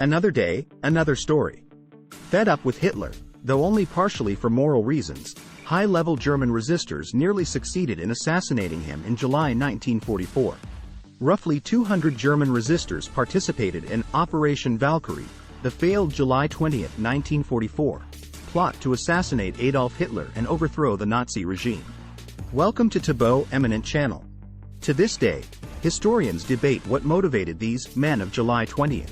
Another day, another story. Fed up with Hitler, though only partially for moral reasons, high-level German resistors nearly succeeded in assassinating him in July 1944. Roughly 200 German resistors participated in Operation Valkyrie, the failed July 20, 1944, plot to assassinate Adolf Hitler and overthrow the Nazi regime. Welcome to Taboo Eminent Channel. To this day, historians debate what motivated these men of July 20th.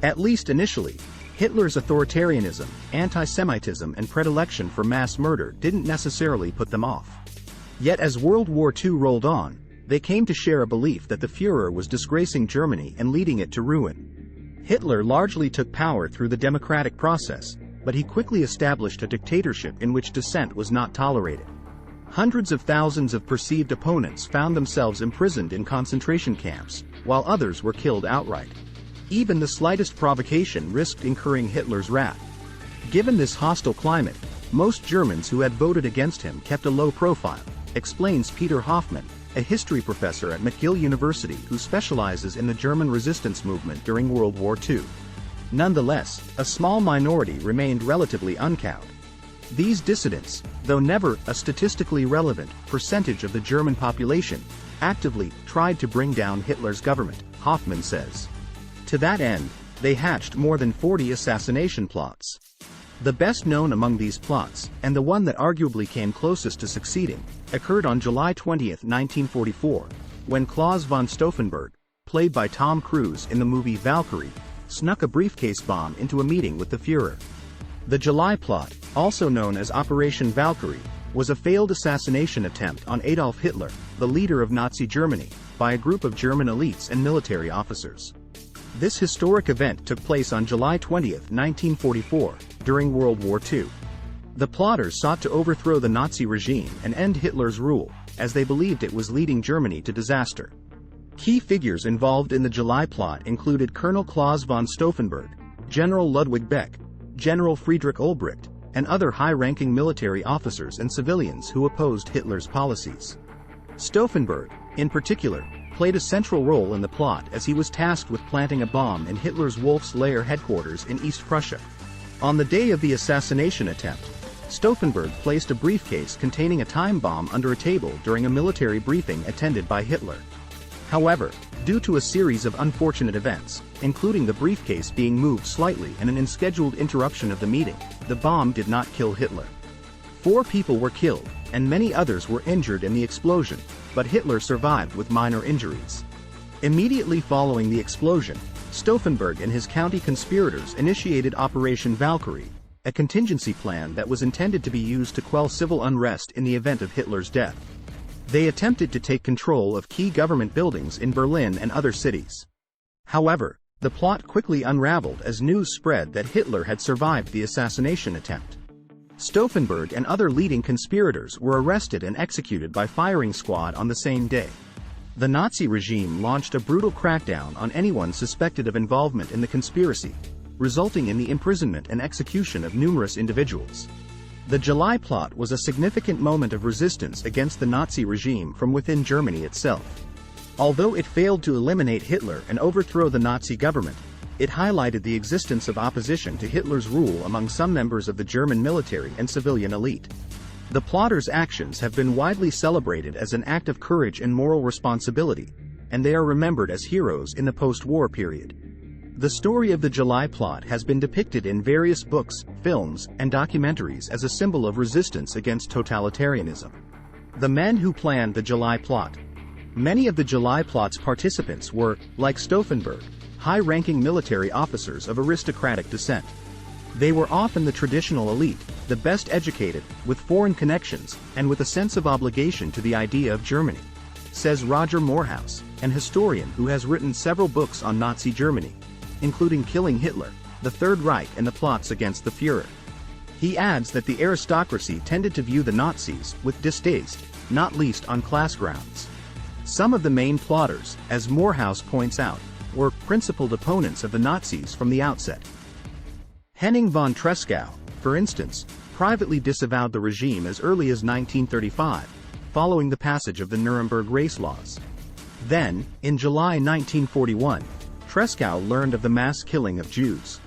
At least initially, Hitler's authoritarianism, anti-Semitism and predilection for mass murder didn't necessarily put them off. Yet as World War II rolled on, they came to share a belief that the Führer was disgracing Germany and leading it to ruin. Hitler largely took power through the democratic process, but he quickly established a dictatorship in which dissent was not tolerated. Hundreds of thousands of perceived opponents found themselves imprisoned in concentration camps, while others were killed outright. Even the slightest provocation risked incurring Hitler's wrath. Given this hostile climate, most Germans who had voted against him kept a low profile, explains Peter Hoffmann, a history professor at McGill University who specializes in the German resistance movement during World War II. Nonetheless, a small minority remained relatively uncowed. These dissidents, though never a statistically relevant percentage of the German population, actively tried to bring down Hitler's government, Hoffmann says. To that end, they hatched more than 40 assassination plots. The best known among these plots, and the one that arguably came closest to succeeding, occurred on July 20, 1944, when Claus von Stauffenberg, played by Tom Cruise in the movie Valkyrie, snuck a briefcase bomb into a meeting with the Führer. The July plot, also known as Operation Valkyrie, was a failed assassination attempt on Adolf Hitler, the leader of Nazi Germany, by a group of German elites and military officers. This historic event took place on July 20, 1944, during World War II. The plotters sought to overthrow the Nazi regime and end Hitler's rule, as they believed it was leading Germany to disaster. Key figures involved in the July plot included Colonel Claus von Stauffenberg, General Ludwig Beck, General Friedrich Olbricht, and other high-ranking military officers and civilians who opposed Hitler's policies. Stauffenberg, in particular, played a central role in the plot as he was tasked with planting a bomb in Hitler's Wolf's Lair headquarters in East Prussia. On the day of the assassination attempt, Stauffenberg placed a briefcase containing a time bomb under a table during a military briefing attended by Hitler. However, due to a series of unfortunate events, including the briefcase being moved slightly and an unscheduled interruption of the meeting, the bomb did not kill Hitler. 4 people were killed, and many others were injured in the explosion, but Hitler survived with minor injuries. Immediately following the explosion, Stauffenberg and his county conspirators initiated Operation Valkyrie, a contingency plan that was intended to be used to quell civil unrest in the event of Hitler's death. They attempted to take control of key government buildings in Berlin and other cities. However, the plot quickly unraveled as news spread that Hitler had survived the assassination attempt. Stauffenberg and other leading conspirators were arrested and executed by firing squad on the same day. The Nazi regime launched a brutal crackdown on anyone suspected of involvement in the conspiracy, resulting in the imprisonment and execution of numerous individuals. The July plot was a significant moment of resistance against the Nazi regime from within Germany itself. Although it failed to eliminate Hitler and overthrow the Nazi government, it highlighted the existence of opposition to Hitler's rule among some members of the German military and civilian elite. The plotters' actions have been widely celebrated as an act of courage and moral responsibility, and they are remembered as heroes in the post-war period. The story of the July plot has been depicted in various books, films, and documentaries as a symbol of resistance against totalitarianism. The men who planned the July plot. Many of the July plot's participants were, like Stauffenberg, high-ranking military officers of aristocratic descent. They were often the traditional elite, the best educated, with foreign connections, and with a sense of obligation to the idea of Germany, says Roger Morehouse, an historian who has written several books on Nazi Germany, including Killing Hitler, the Third Reich and the plots against the Führer. He adds that the aristocracy tended to view the Nazis with distaste, not least on class grounds. Some of the main plotters, as Morehouse points out, were principled opponents of the Nazis from the outset. Henning von Tresckow, for instance, privately disavowed the regime as early as 1935, following the passage of the Nuremberg race laws. Then, in July 1941, Treschow learned of the mass killing of Jews.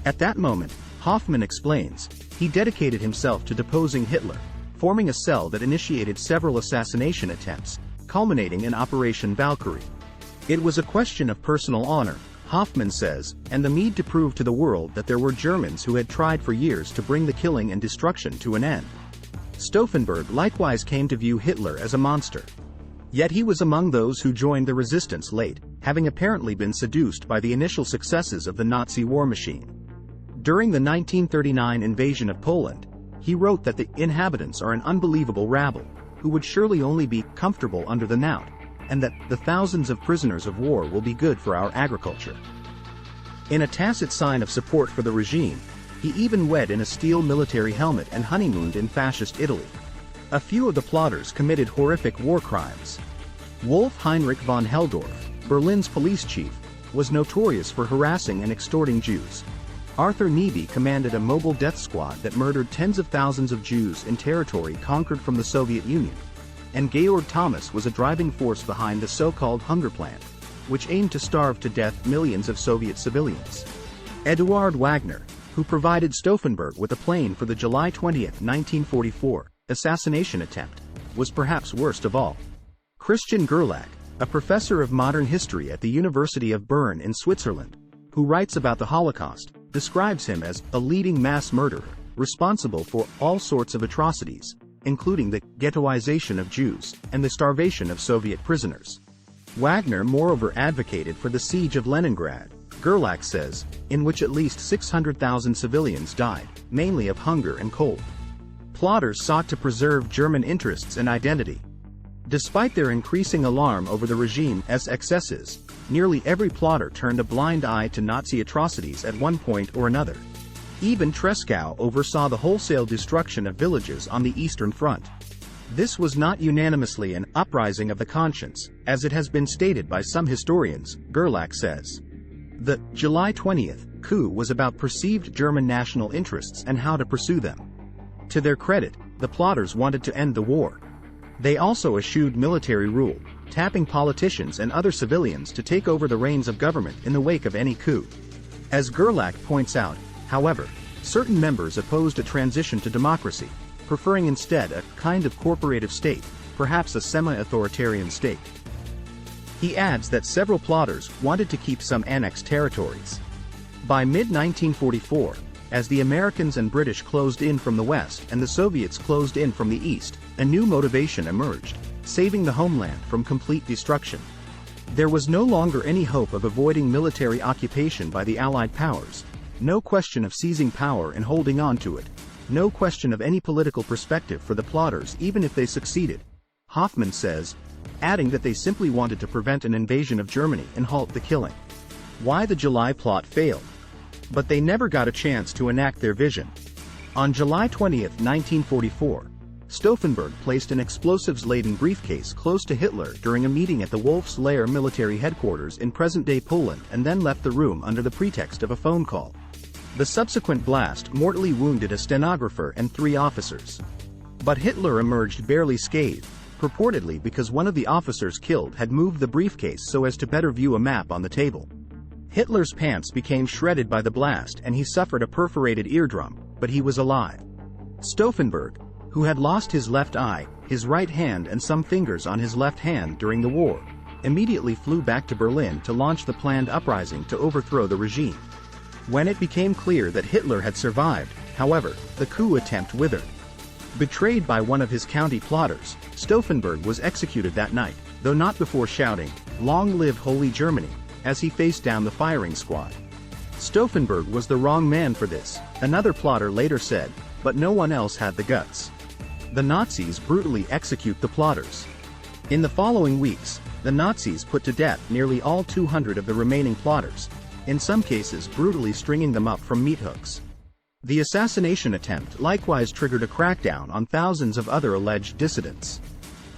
At that moment, Hoffmann explains, he dedicated himself to deposing Hitler, forming a cell that initiated several assassination attempts, culminating in Operation Valkyrie. It was a question of personal honor, Hoffmann says, and the need to prove to the world that there were Germans who had tried for years to bring the killing and destruction to an end. Stauffenberg likewise came to view Hitler as a monster. Yet he was among those who joined the resistance late, having apparently been seduced by the initial successes of the Nazi war machine. During the 1939 invasion of Poland, he wrote that the inhabitants are an unbelievable rabble, who would surely only be comfortable under the knout, and that the thousands of prisoners of war will be good for our agriculture. In a tacit sign of support for the regime, he even wed in a steel military helmet and honeymooned in fascist Italy. A few of the plotters committed horrific war crimes. Wolf Heinrich von Helldorf, Berlin's police chief, was notorious for harassing and extorting Jews. Arthur Neby commanded a mobile death squad that murdered tens of thousands of Jews in territory conquered from the Soviet Union. And Georg Thomas was a driving force behind the so-called Hunger Plan, which aimed to starve to death millions of Soviet civilians. Eduard Wagner, who provided Stauffenberg with a plane for the July 20, 1944, assassination attempt, was perhaps worst of all. Christian Gerlach, a professor of modern history at the University of Bern in Switzerland, who writes about the Holocaust, describes him as a leading mass murderer, responsible for all sorts of atrocities, including the ghettoization of Jews and the starvation of Soviet prisoners. Wagner moreover advocated for the siege of Leningrad, Gerlach says, in which at least 600,000 civilians died, mainly of hunger and cold. Plotters sought to preserve German interests and identity. Despite their increasing alarm over the regime's excesses, nearly every plotter turned a blind eye to Nazi atrocities at one point or another. Even Treschow oversaw the wholesale destruction of villages on the Eastern Front. This was not unanimously an uprising of the conscience, as it has been stated by some historians, Gerlach says. The July 20th coup was about perceived German national interests and how to pursue them. To their credit, the plotters wanted to end the war. They also eschewed military rule, tapping politicians and other civilians to take over the reins of government in the wake of any coup. As Gerlach points out, however, certain members opposed a transition to democracy, preferring instead a kind of corporative state, perhaps a semi-authoritarian state. He adds that several plotters wanted to keep some annexed territories. By mid-1944, as the Americans and British closed in from the west and the Soviets closed in from the east, a new motivation emerged, saving the homeland from complete destruction. There was no longer any hope of avoiding military occupation by the Allied powers, no question of seizing power and holding on to it, no question of any political perspective for the plotters even if they succeeded, Hoffmann says, adding that they simply wanted to prevent an invasion of Germany and halt the killing. Why the July plot failed. But they never got a chance to enact their vision. On July 20, 1944, Stauffenberg placed an explosives-laden briefcase close to Hitler during a meeting at the Wolf's Lair military headquarters in present-day Poland and then left the room under the pretext of a phone call. The subsequent blast mortally wounded a stenographer and 3 officers. But Hitler emerged barely scathed, purportedly because one of the officers killed had moved the briefcase so as to better view a map on the table. Hitler's pants became shredded by the blast and he suffered a perforated eardrum, but he was alive. Stauffenberg, who had lost his left eye, his right hand and some fingers on his left hand during the war, immediately flew back to Berlin to launch the planned uprising to overthrow the regime. When it became clear that Hitler had survived, however, the coup attempt withered. Betrayed by one of his county plotters, Stauffenberg was executed that night, though not before shouting, "Long live Holy Germany," as he faced down the firing squad. Stauffenberg was the wrong man for this, another plotter later said, but no one else had the guts. The Nazis brutally execute the plotters. In the following weeks, the Nazis put to death nearly all 200 of the remaining plotters, in some cases brutally stringing them up from meat hooks. The assassination attempt likewise triggered a crackdown on thousands of other alleged dissidents.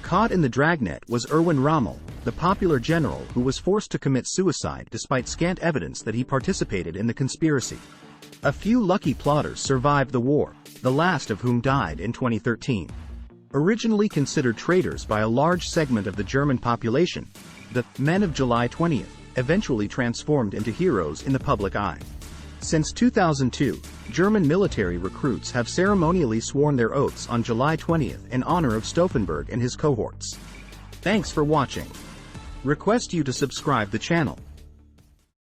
Caught in the dragnet was Erwin Rommel, the popular general who was forced to commit suicide despite scant evidence that he participated in the conspiracy. A few lucky plotters survived the war, the last of whom died in 2013. Originally considered traitors by a large segment of the German population, the Men of July 20th eventually transformed into heroes in the public eye. Since 2002, German military recruits have ceremonially sworn their oaths on July 20th in honor of Stauffenberg and his cohorts. Thanks for watching. Request you to subscribe the channel.